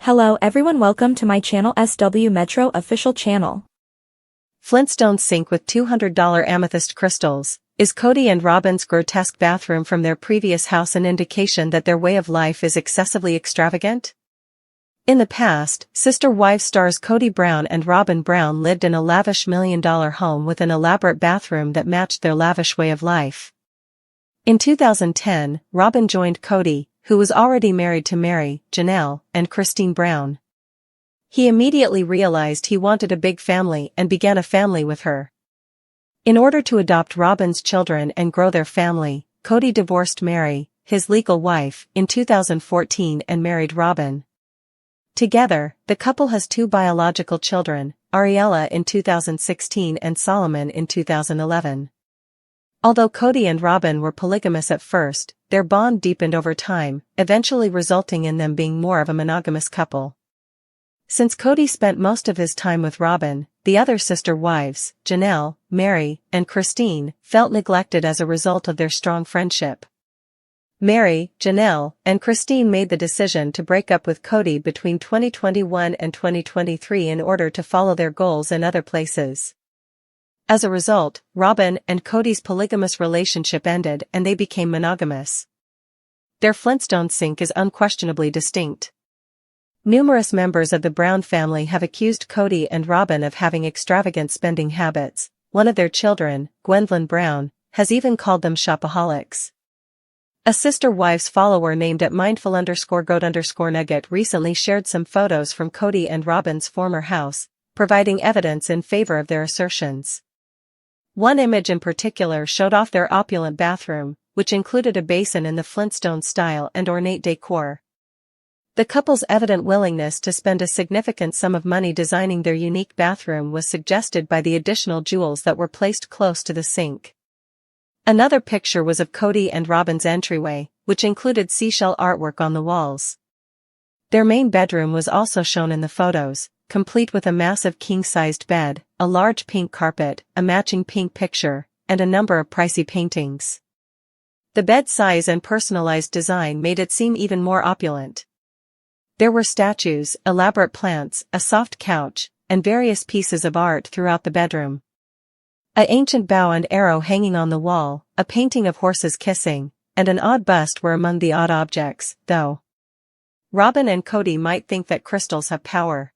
Hello everyone, welcome to my channel SW Metro official channel. Flintstone sink with $200 amethyst crystals. Is Kody and Robyn's grotesque bathroom from their previous house an indication that their way of life is excessively extravagant? In the past, Sister Wives stars Kody Brown and Robyn Brown lived in a lavish $1 million home with an elaborate bathroom that matched their lavish way of life. In 2010, Robyn joined Kody, who was already married to Mary, Janelle, and Christine Brown. He immediately realized he wanted a big family and began a family with her. In order to adopt Robyn's children and grow their family, Kody divorced Mary, his legal wife, in 2014 and married Robyn. Together, the couple has two biological children, Ariella in 2016 and Solomon in 2011. Although Kody and Robyn were polygamous at first, their bond deepened over time, eventually resulting in them being more of a monogamous couple. Since Kody spent most of his time with Robyn, the other sister wives, Janelle, Mary, and Christine, felt neglected as a result of their strong friendship. Mary, Janelle, and Christine made the decision to break up with Kody between 2021 and 2023 in order to follow their goals in other places. As a result, Robyn and Kody's polygamous relationship ended and they became monogamous. Their Flintstone sink is unquestionably distinct. Numerous members of the Brown family have accused Kody and Robyn of having extravagant spending habits. One of their children, Gwendolyn Brown, has even called them shopaholics. A Sister Wives follower named at mindful_goat_nugget recently shared some photos from Kody and Robyn's former house, providing evidence in favor of their assertions. One image in particular showed off their opulent bathroom, which included a basin in the Flintstone style and ornate decor. The couple's evident willingness to spend a significant sum of money designing their unique bathroom was suggested by the additional jewels that were placed close to the sink. Another picture was of Kody and Robyn's entryway, which included seashell artwork on the walls. Their main bedroom was also shown in the photos, complete with a massive king-sized bed, a large pink carpet, a matching pink picture, and a number of pricey paintings. The bed size and personalized design made it seem even more opulent. There were statues, elaborate plants, a soft couch, and various pieces of art throughout the bedroom. An ancient bow and arrow hanging on the wall, a painting of horses kissing, and an odd bust were among the odd objects, though. Robyn and Kody might think that crystals have power.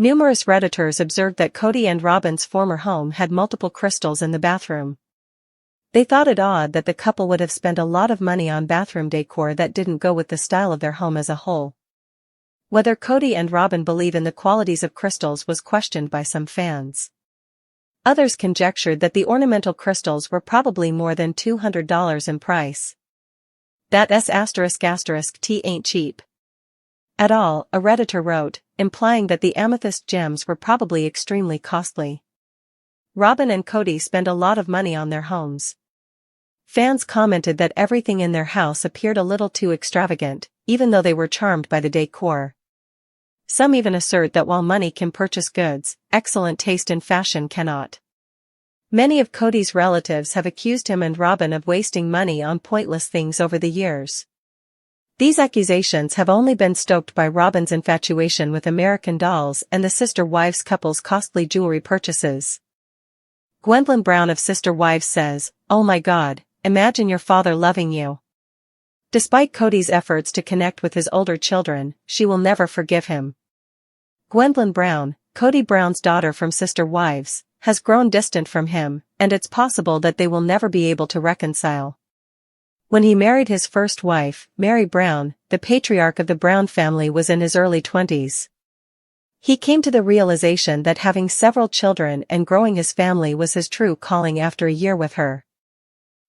Numerous Redditors observed that Kody and Robyn's former home had multiple crystals in the bathroom. They thought it odd that the couple would have spent a lot of money on bathroom decor that didn't go with the style of their home as a whole. Whether Kody and Robyn believe in the qualities of crystals was questioned by some fans. Others conjectured that the ornamental crystals were probably more than $200 in price. That ****T ain't cheap at all, a Redditor wrote, implying that the amethyst gems were probably extremely costly. Robyn and Kody spend a lot of money on their homes. Fans commented that everything in their house appeared a little too extravagant, even though they were charmed by the decor. Some even assert that while money can purchase goods, excellent taste in fashion cannot. Many of Kody's relatives have accused him and Robyn of wasting money on pointless things over the years. These accusations have only been stoked by Robyn's infatuation with American dolls and the Sister Wives couple's costly jewelry purchases. Gwendolyn Brown of Sister Wives says, "Oh my God, imagine your father loving you." Despite Kody's efforts to connect with his older children, she will never forgive him. Gwendolyn Brown, Kody Brown's daughter from Sister Wives, has grown distant from him, and it's possible that they will never be able to reconcile. When he married his first wife, Mary Brown, the patriarch of the Brown family was in his early 20s. He came to the realization that having several children and growing his family was his true calling after a year with her.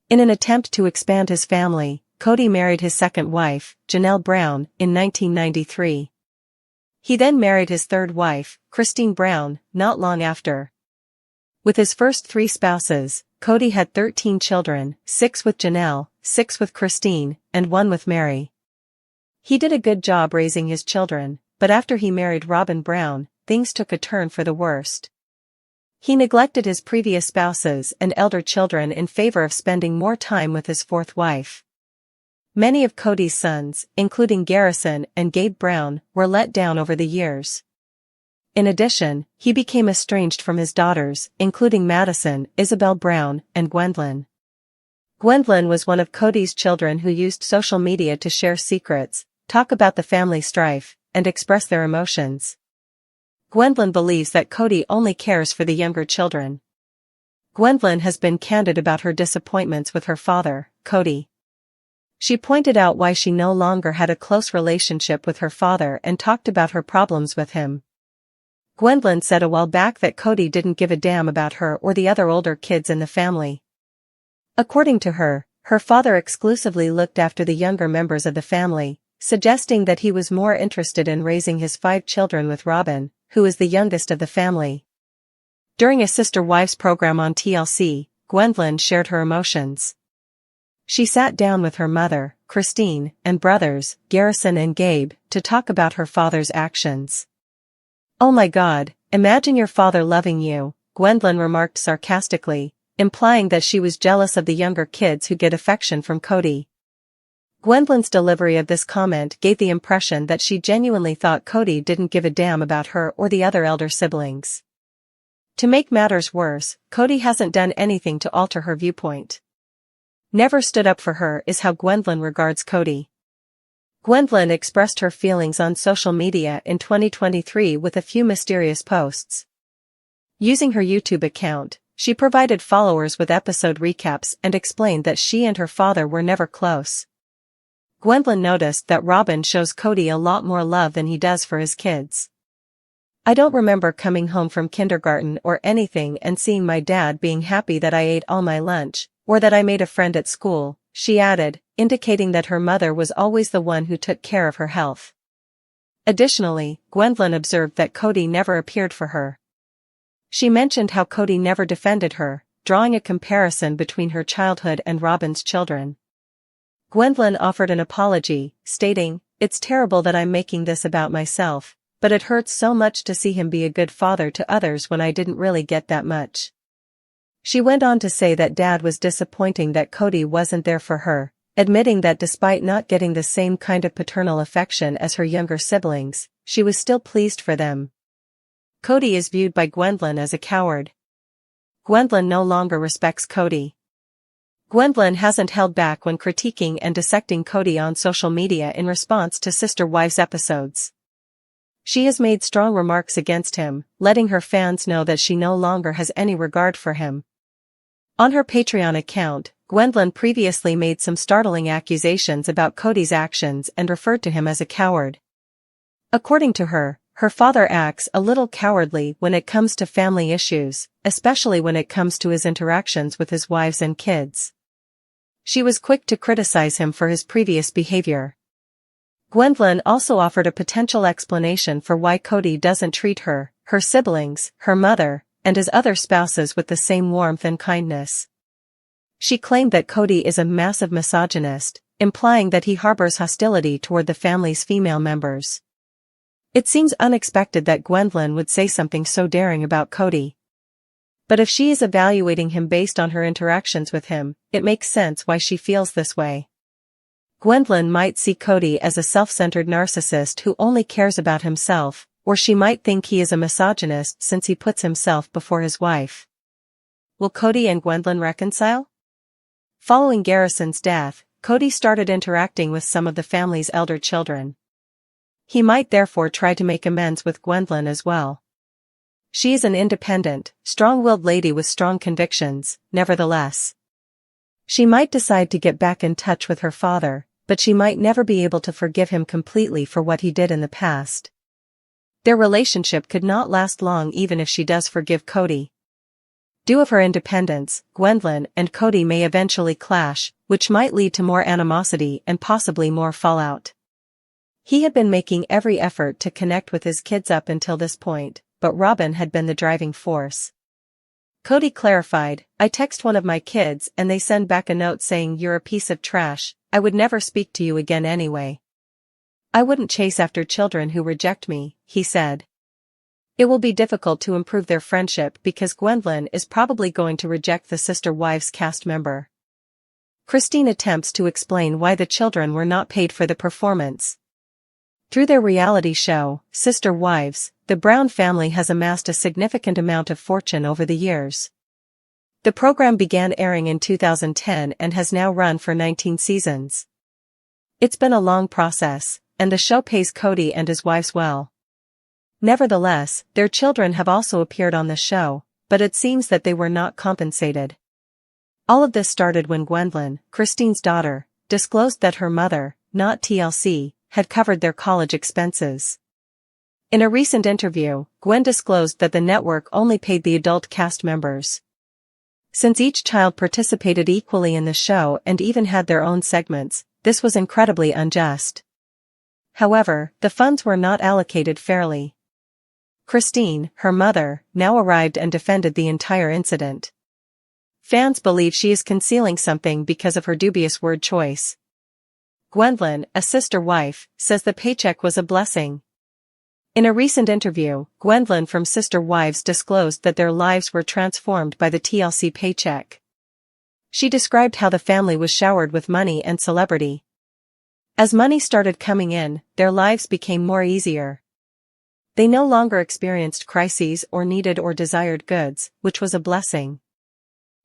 In an attempt to expand his family, Kody married his second wife, Janelle Brown, in 1993. He then married his third wife, Christine Brown, not long after. With his first three spouses, Kody had 13 children, 6 with Janelle, 6 with Christine, and 1 with Mary. He did a good job raising his children, but after he married Robyn Brown, things took a turn for the worst. He neglected his previous spouses and elder children in favor of spending more time with his fourth wife. Many of Kody's sons, including Garrison and Gabe Brown, were let down over the years. In addition, he became estranged from his daughters, including Madison, Isabel Brown, and Gwendolyn. Gwendolyn was one of Kody's children who used social media to share secrets, talk about the family strife, and express their emotions. Gwendolyn believes that Kody only cares for the younger children. Gwendolyn has been candid about her disappointments with her father, Kody. She pointed out why she no longer had a close relationship with her father and talked about her problems with him. Gwendolyn said a while back that Kody didn't give a damn about her or the other older kids in the family. According to her, her father exclusively looked after the younger members of the family, suggesting that he was more interested in raising his 5 children with Robyn, who is the youngest of the family. During a sister-wives program on TLC, Gwendolyn shared her emotions. She sat down with her mother, Christine, and brothers, Garrison and Gabe, to talk about her father's actions. "Oh my God, imagine your father loving you," Gwendolyn remarked sarcastically, implying that she was jealous of the younger kids who get affection from Kody. Gwendolyn's delivery of this comment gave the impression that she genuinely thought Kody didn't give a damn about her or the other elder siblings. To make matters worse, Kody hasn't done anything to alter her viewpoint. "Never stood up for her" is how Gwendolyn regards Kody. Gwendolyn expressed her feelings on social media in 2023 with a few mysterious posts. Using her YouTube account, she provided followers with episode recaps and explained that she and her father were never close. Gwendolyn noticed that Robyn shows Kody a lot more love than he does for his kids. "I don't remember coming home from kindergarten or anything and seeing my dad being happy that I ate all my lunch, or that I made a friend at school," she added, indicating that her mother was always the one who took care of her health. Additionally, Gwendolyn observed that Kody never appeared for her. She mentioned how Kody never defended her, drawing a comparison between her childhood and Robyn's children. Gwendolyn offered an apology, stating, "It's terrible that I'm making this about myself, but it hurts so much to see him be a good father to others when I didn't really get that much." She went on to say that Dad was disappointing that Kody wasn't there for her, admitting that despite not getting the same kind of paternal affection as her younger siblings, she was still pleased for them. Kody is viewed by Gwendolyn as a coward. Gwendolyn no longer respects Kody. Gwendolyn hasn't held back when critiquing and dissecting Kody on social media in response to Sister Wives episodes. She has made strong remarks against him, letting her fans know that she no longer has any regard for him. On her Patreon account, Gwendolyn previously made some startling accusations about Kody's actions and referred to him as a coward. According to her, her father acts a little cowardly when it comes to family issues, especially when it comes to his interactions with his wives and kids. She was quick to criticize him for his previous behavior. Gwendolyn also offered a potential explanation for why Kody doesn't treat her, her siblings, her mother, and his other spouses with the same warmth and kindness. She claimed that Kody is a massive misogynist, implying that he harbors hostility toward the family's female members. It seems unexpected that Gwendolyn would say something so daring about Kody. But if she is evaluating him based on her interactions with him, it makes sense why she feels this way. Gwendolyn might see Kody as a self-centered narcissist who only cares about himself, or she might think he is a misogynist since he puts himself before his wife. Will Kody and Gwendolyn reconcile? Following Garrison's death, Kody started interacting with some of the family's elder children. He might therefore try to make amends with Gwendolyn as well. She is an independent, strong-willed lady with strong convictions, nevertheless. She might decide to get back in touch with her father, but she might never be able to forgive him completely for what he did in the past. Their relationship could not last long even if she does forgive Kody. Due of her independence, Gwendolyn and Kody may eventually clash, which might lead to more animosity and possibly more fallout. He had been making every effort to connect with his kids up until this point, but Robyn had been the driving force. Kody clarified, "I text one of my kids and they send back a note saying you're a piece of trash, I would never speak to you again anyway. I wouldn't chase after children who reject me," he said. It will be difficult to improve their friendship because Gwendolyn is probably going to reject the Sister Wives cast member. Christine attempts to explain why the children were not paid for the performance. Through their reality show, Sister Wives, the Brown family has amassed a significant amount of fortune over the years. The program began airing in 2010 and has now run for 19 seasons. It's been a long process, and the show pays Kody and his wives well. Nevertheless, their children have also appeared on the show, but it seems that they were not compensated. All of this started when Gwendolyn, Christine's daughter, disclosed that her mother, not TLC, had covered their college expenses. In a recent interview, Gwen disclosed that the network only paid the adult cast members. Since each child participated equally in the show and even had their own segments, this was incredibly unjust. However, the funds were not allocated fairly. Christine, her mother, now arrived and defended the entire incident. Fans believe she is concealing something because of her dubious word choice. Gwendolyn, a sister wife, says the paycheck was a blessing. In a recent interview, Gwendolyn from Sister Wives disclosed that their lives were transformed by the TLC paycheck. She described how the family was showered with money and celebrity. As money started coming in, their lives became more easier. They no longer experienced crises or needed or desired goods, which was a blessing.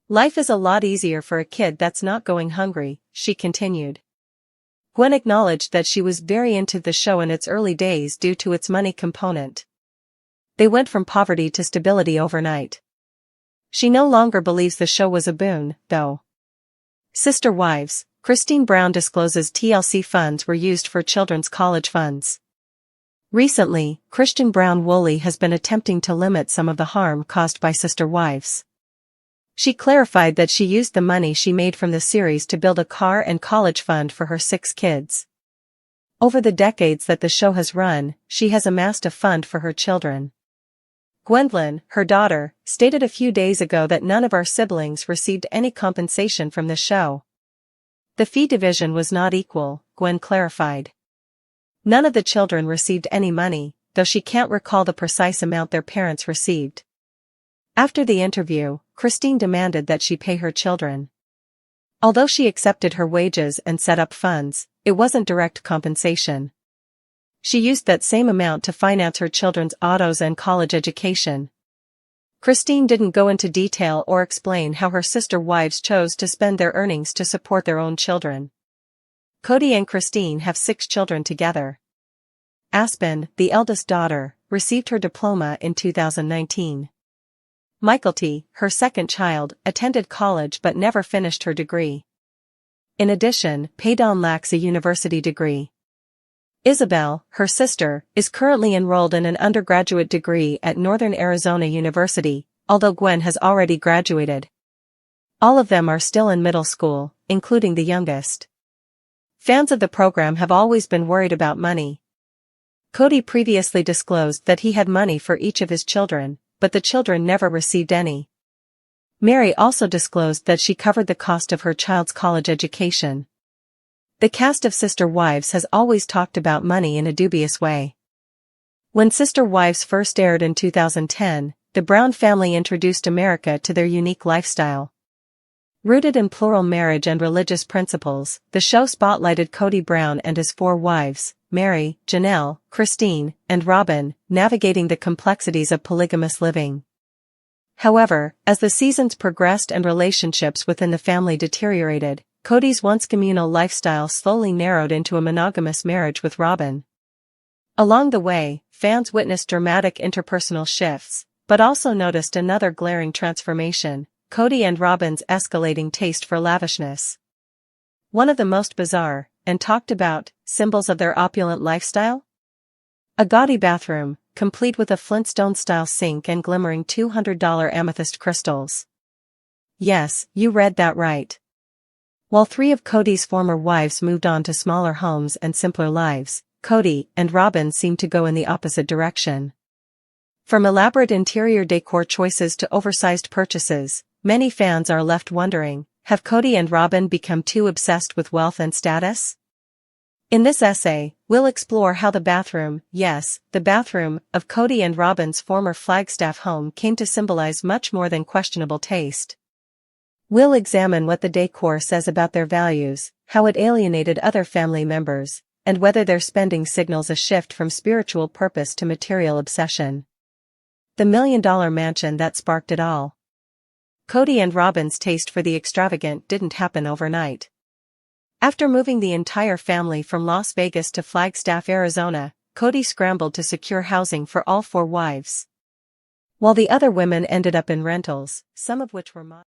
Life is a lot easier for a kid that's not going hungry, she continued. Gwen acknowledged that she was very into the show in its early days due to its money component. They went from poverty to stability overnight. She no longer believes the show was a boon, though. Sister Wives, Christine Brown discloses TLC funds were used for children's college funds. Recently, Christine Brown Woolley has been attempting to limit some of the harm caused by Sister Wives. She clarified that she used the money she made from the series to build a car and college fund for her 6 kids. Over the decades that the show has run, she has amassed a fund for her children. Gwendolyn, her daughter, stated a few days ago that none of our siblings received any compensation from the show. The fee division was not equal, Gwen clarified. None of the children received any money, though she can't recall the precise amount their parents received. After the interview, Christine demanded that she pay her children. Although she accepted her wages and set up funds, it wasn't direct compensation. She used that same amount to finance her children's autos and college education. Christine didn't go into detail or explain how her sister wives chose to spend their earnings to support their own children. Kody and Christine have 6 children together. Aspen, the eldest daughter, received her diploma in 2019. Mykelti, her second child, attended college but never finished her degree. In addition, Paydon lacks a university degree. Isabel, her sister, is currently enrolled in an undergraduate degree at Northern Arizona University, although Gwen has already graduated. All of them are still in middle school, including the youngest. Fans of the program have always been worried about money. Kody previously disclosed that he had money for each of his children, but the children never received any. Mary also disclosed that she covered the cost of her child's college education. The cast of Sister Wives has always talked about money in a dubious way. When Sister Wives first aired in 2010, the Brown family introduced America to their unique lifestyle. Rooted in plural marriage and religious principles, the show spotlighted Kody Brown and his 4 wives, Mary, Janelle, Christine, and Robyn, navigating the complexities of polygamous living. However, as the seasons progressed and relationships within the family deteriorated, Kody's once communal lifestyle slowly narrowed into a monogamous marriage with Robyn. Along the way, fans witnessed dramatic interpersonal shifts, but also noticed another glaring transformation: Kody and Robyn's escalating taste for lavishness. One of the most bizarre, and talked about, symbols of their opulent lifestyle? A gaudy bathroom, complete with a Flintstone-style sink and glimmering $200 amethyst crystals. Yes, you read that right. While 3 of Kody's former wives moved on to smaller homes and simpler lives, Kody and Robyn seemed to go in the opposite direction. From elaborate interior decor choices to oversized purchases, many fans are left wondering, have Kody and Robyn become too obsessed with wealth and status? In this essay, we'll explore how the bathroom, yes, the bathroom, of Kody and Robyn's former Flagstaff home came to symbolize much more than questionable taste. We'll examine what the decor says about their values, how it alienated other family members, and whether their spending signals a shift from spiritual purpose to material obsession. The million-dollar mansion that sparked it all. Kody and Robyn's taste for the extravagant didn't happen overnight. After moving the entire family from Las Vegas to Flagstaff, Arizona, Kody scrambled to secure housing for all 4 wives. While the other women ended up in rentals, some of which were